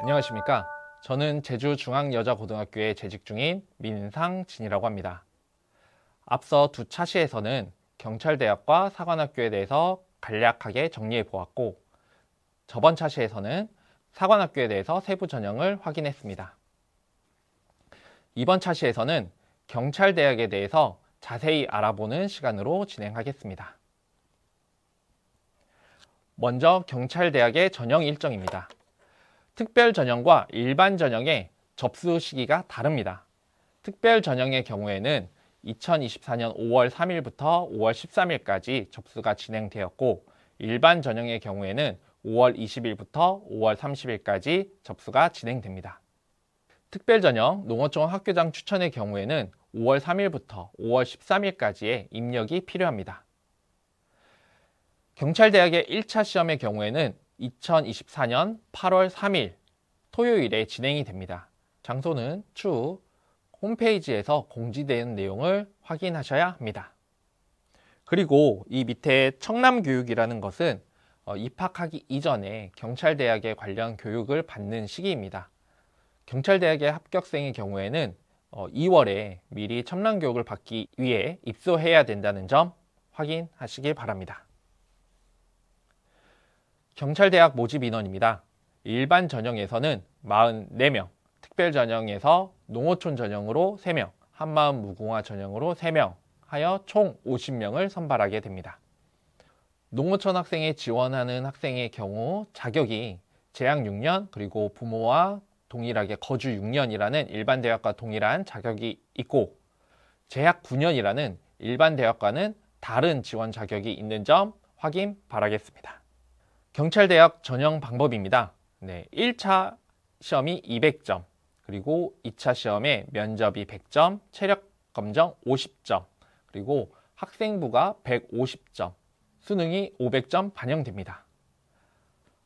안녕하십니까. 저는 제주중앙여자고등학교에 재직 중인 민상진이라고 합니다. 앞서 두 차시에서는 경찰대학과 사관학교에 대해서 간략하게 정리해 보았고, 저번 차시에서는 사관학교에 대해서 세부 전형을 확인했습니다. 이번 차시에서는 경찰대학에 대해서 자세히 알아보는 시간으로 진행하겠습니다. 먼저 경찰대학의 전형 일정입니다. 특별 전형과 일반 전형의 접수 시기가 다릅니다. 특별 전형의 경우에는 2024년 5월 3일부터 5월 13일까지 접수가 진행되었고, 일반 전형의 경우에는 5월 20일부터 5월 30일까지 접수가 진행됩니다. 특별 전형 농어촌 학교장 추천의 경우에는 5월 3일부터 5월 13일까지의 입력이 필요합니다. 경찰대학의 1차 시험의 경우에는 2024년 8월 3일 토요일에 진행이 됩니다. 장소는 추후 홈페이지에서 공지되는 내용을 확인하셔야 합니다. 그리고 이 밑에 청남교육이라는 것은 입학하기 이전에 경찰대학에 관련 교육을 받는 시기입니다. 경찰대학의 합격생의 경우에는 2월에 미리 첨남교육을 받기 위해 입소해야 된다는 점 확인하시길 바랍니다. 경찰대학 모집 인원입니다. 일반 전형에서는 44명, 특별 전형에서 농어촌 전형으로 3명, 한마음 무궁화 전형으로 3명 하여 총 50명을 선발하게 됩니다. 농어촌 학생에 지원하는 학생의 경우 자격이 재학 6년 그리고 부모와 동일하게 거주 6년이라는 일반 대학과 동일한 자격이 있고, 재학 9년이라는 일반 대학과는 다른 지원 자격이 있는 점 확인 바라겠습니다. 경찰대학 전형 방법입니다. 1차 시험이 200점, 그리고 2차 시험에 면접이 100점, 체력 검정 50점, 그리고 학생부가 150점, 수능이 500점 반영됩니다.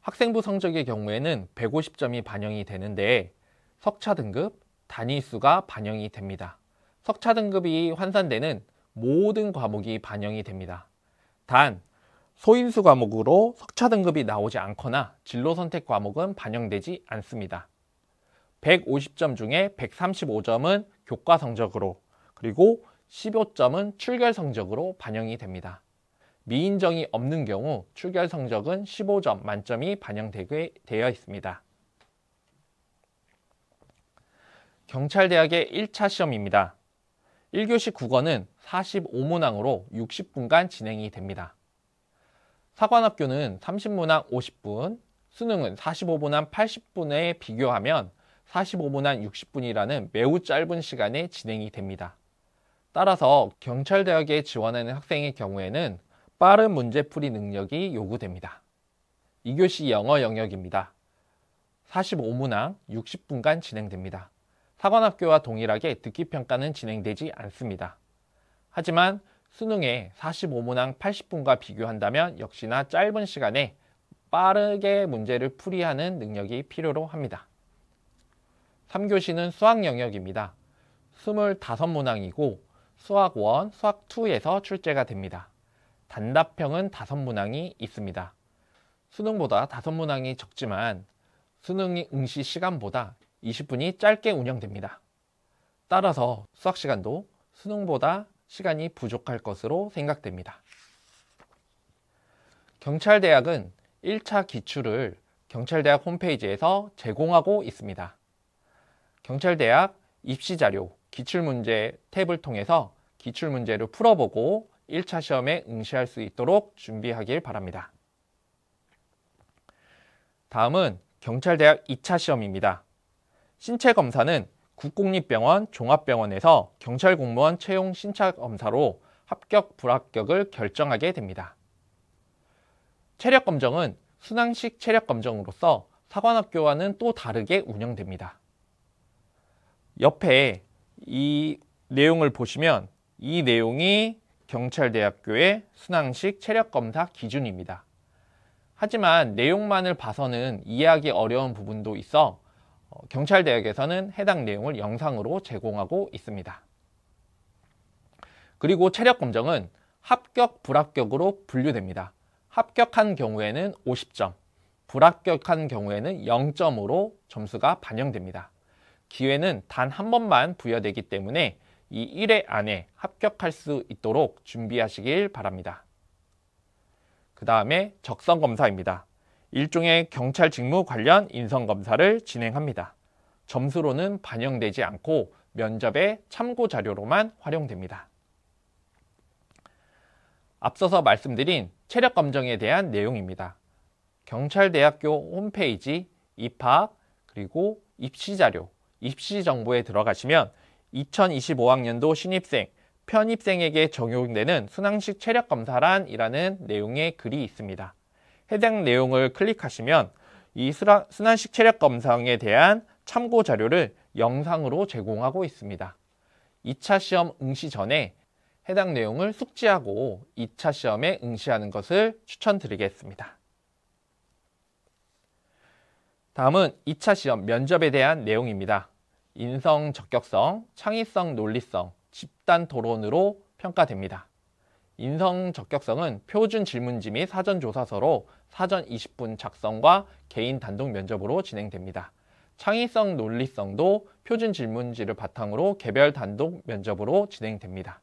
학생부 성적의 경우에는 150점이 반영이 되는데 석차 등급, 단위수가 반영이 됩니다. 석차 등급이 환산되는 모든 과목이 반영이 됩니다. 단 소인수 과목으로 석차 등급이 나오지 않거나 진로 선택 과목은 반영되지 않습니다. 150점 중에 135점은 교과 성적으로, 그리고 15점은 출결 성적으로 반영이 됩니다. 미인정이 없는 경우 출결 성적은 15점 만점이 반영되게 되어 있습니다. 경찰대학의 1차 시험입니다. 1교시 국어는 45문항으로 60분간 진행이 됩니다. 사관학교는 30문항 50분, 수능은 45문항 80분에 비교하면 45문항 60분이라는 매우 짧은 시간에 진행이 됩니다. 따라서 경찰대학에 지원하는 학생의 경우에는 빠른 문제풀이 능력이 요구됩니다. 2교시 영어 영역입니다. 45문항 60분간 진행됩니다. 사관학교와 동일하게 듣기평가는 진행되지 않습니다. 하지만 수능에 45문항 80분과 비교한다면 역시나 짧은 시간에 빠르게 문제를 풀이하는 능력이 필요로 합니다. 3교시는 수학 영역입니다. 25문항이고 수학 1, 수학 2에서 출제가 됩니다. 단답형은 5문항이 있습니다. 수능보다 5문항이 적지만 수능 응시 시간보다 20분이 짧게 운영됩니다. 따라서 수학 시간도 수능보다 시간이 부족할 것으로 생각됩니다. 경찰대학은 1차 기출을 경찰대학 홈페이지에서 제공하고 있습니다. 경찰대학 입시자료, 기출문제 탭을 통해서 기출문제를 풀어보고 1차 시험에 응시할 수 있도록 준비하길 바랍니다. 다음은 경찰대학 2차 시험입니다. 신체검사는 국공립병원, 종합병원에서 경찰공무원 채용 신차검사로 합격, 불합격을 결정하게 됩니다. 체력검정은 순항식 체력검정으로서 사관학교와는 또 다르게 운영됩니다. 옆에 이 내용을 보시면 이 내용이 경찰대학교의 순항식 체력검사 기준입니다. 하지만 내용만을 봐서는 이해하기 어려운 부분도 있어 경찰대학에서는 해당 내용을 영상으로 제공하고 있습니다. 그리고 체력검정은 합격, 불합격으로 분류됩니다. 합격한 경우에는 50점, 불합격한 경우에는 0점으로 점수가 반영됩니다. 기회는 단 한 번만 부여되기 때문에 이 1회 안에 합격할 수 있도록 준비하시길 바랍니다. 그 다음에 적성검사입니다. 일종의 경찰 직무 관련 인성검사를 진행합니다. 점수로는 반영되지 않고 면접의 참고 자료로만 활용됩니다. 앞서서 말씀드린 체력 검정에 대한 내용입니다. 경찰대학교 홈페이지 입학 그리고 입시 자료, 입시 정보에 들어가시면 2025학년도 신입생, 편입생에게 적용되는 순항식 체력 검사란이라는 내용의 글이 있습니다. 해당 내용을 클릭하시면 이 순환식 체력 검사에 대한 참고 자료를 영상으로 제공하고 있습니다. 2차 시험 응시 전에 해당 내용을 숙지하고 2차 시험에 응시하는 것을 추천드리겠습니다. 다음은 2차 시험 면접에 대한 내용입니다. 인성, 적격성, 창의성, 논리성, 집단 토론으로 평가됩니다. 인성 적격성은 표준 질문지 및 사전조사서로 사전 20분 작성과 개인 단독 면접으로 진행됩니다. 창의성, 논리성도 표준 질문지를 바탕으로 개별 단독 면접으로 진행됩니다.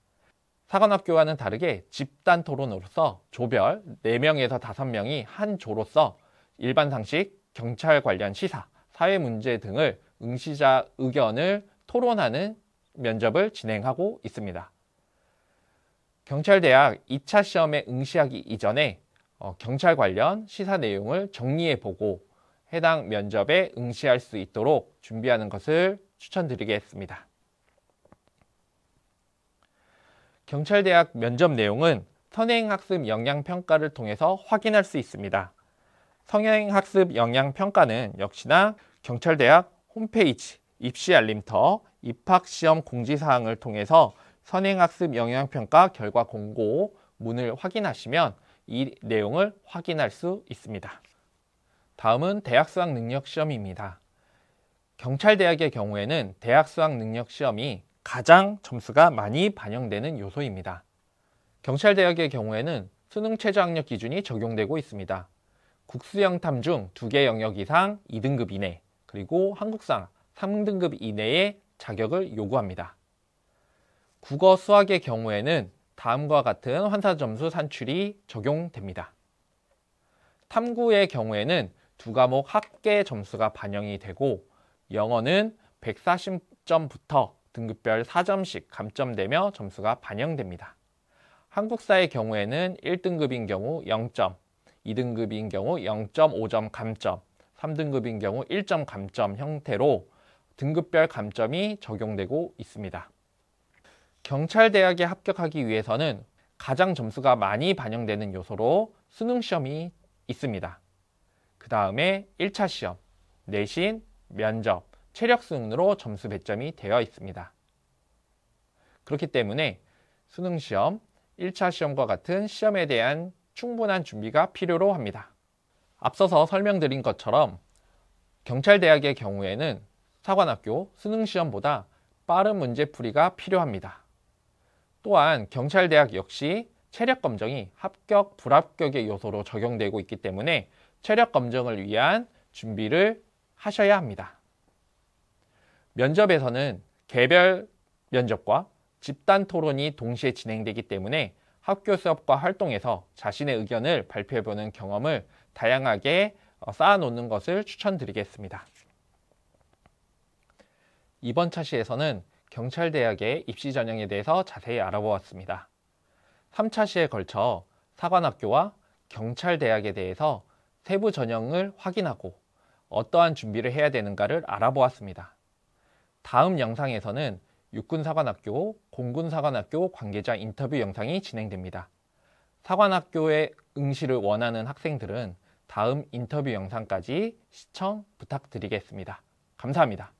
사관학교와는 다르게 집단 토론으로서 조별 4명에서 5명이 한 조로서 일반 상식, 경찰 관련 시사, 사회 문제 등을 응시자 의견을 토론하는 면접을 진행하고 있습니다. 경찰대학 2차 시험에 응시하기 이전에 경찰 관련 시사 내용을 정리해보고 해당 면접에 응시할 수 있도록 준비하는 것을 추천드리겠습니다. 경찰대학 면접 내용은 선행학습 역량평가를 통해서 확인할 수 있습니다. 선행학습 역량평가는 역시나 경찰대학 홈페이지 입시 알림터 입학시험 공지사항을 통해서 선행학습 역량평가 결과 공고 문을 확인하시면 이 내용을 확인할 수 있습니다. 다음은 대학수학능력시험입니다. 경찰대학의 경우에는 대학수학능력시험이 가장 점수가 많이 반영되는 요소입니다. 경찰대학의 경우에는 수능 최저학력 기준이 적용되고 있습니다. 국수형 탐 중 2개 영역 이상 2등급 이내, 그리고 한국사 3등급 이내의 자격을 요구합니다. 국어, 수학의 경우에는 다음과 같은 환사점수 산출이 적용됩니다. 탐구의 경우에는 2과목 합계 점수가 반영이 되고 영어는 140점부터 등급별 4점씩 감점되며 점수가 반영됩니다. 한국사의 경우에는 1등급인 경우 0점, 2등급인 경우 0.5점 감점, 3등급인 경우 1점 감점 형태로 등급별 감점이 적용되고 있습니다. 경찰대학에 합격하기 위해서는 가장 점수가 많이 반영되는 요소로 수능시험이 있습니다. 그 다음에 1차 시험, 내신, 면접, 체력 수능으로 점수 배점이 되어 있습니다. 그렇기 때문에 수능시험, 1차 시험과 같은 시험에 대한 충분한 준비가 필요로 합니다. 앞서서 설명드린 것처럼 경찰대학의 경우에는 사관학교 수능시험보다 빠른 문제풀이가 필요합니다. 또한 경찰대학 역시 체력검정이 합격, 불합격의 요소로 적용되고 있기 때문에 체력검정을 위한 준비를 하셔야 합니다. 면접에서는 개별 면접과 집단 토론이 동시에 진행되기 때문에 학교 수업과 활동에서 자신의 의견을 발표해보는 경험을 다양하게 쌓아놓는 것을 추천드리겠습니다. 이번 차시에서는 경찰대학의 입시 전형에 대해서 자세히 알아보았습니다. 3차 시에 걸쳐 사관학교와 경찰대학에 대해서 세부 전형을 확인하고 어떠한 준비를 해야 되는가를 알아보았습니다. 다음 영상에서는 육군사관학교, 공군사관학교 관계자 인터뷰 영상이 진행됩니다. 사관학교에 응시를 원하는 학생들은 다음 인터뷰 영상까지 시청 부탁드리겠습니다. 감사합니다.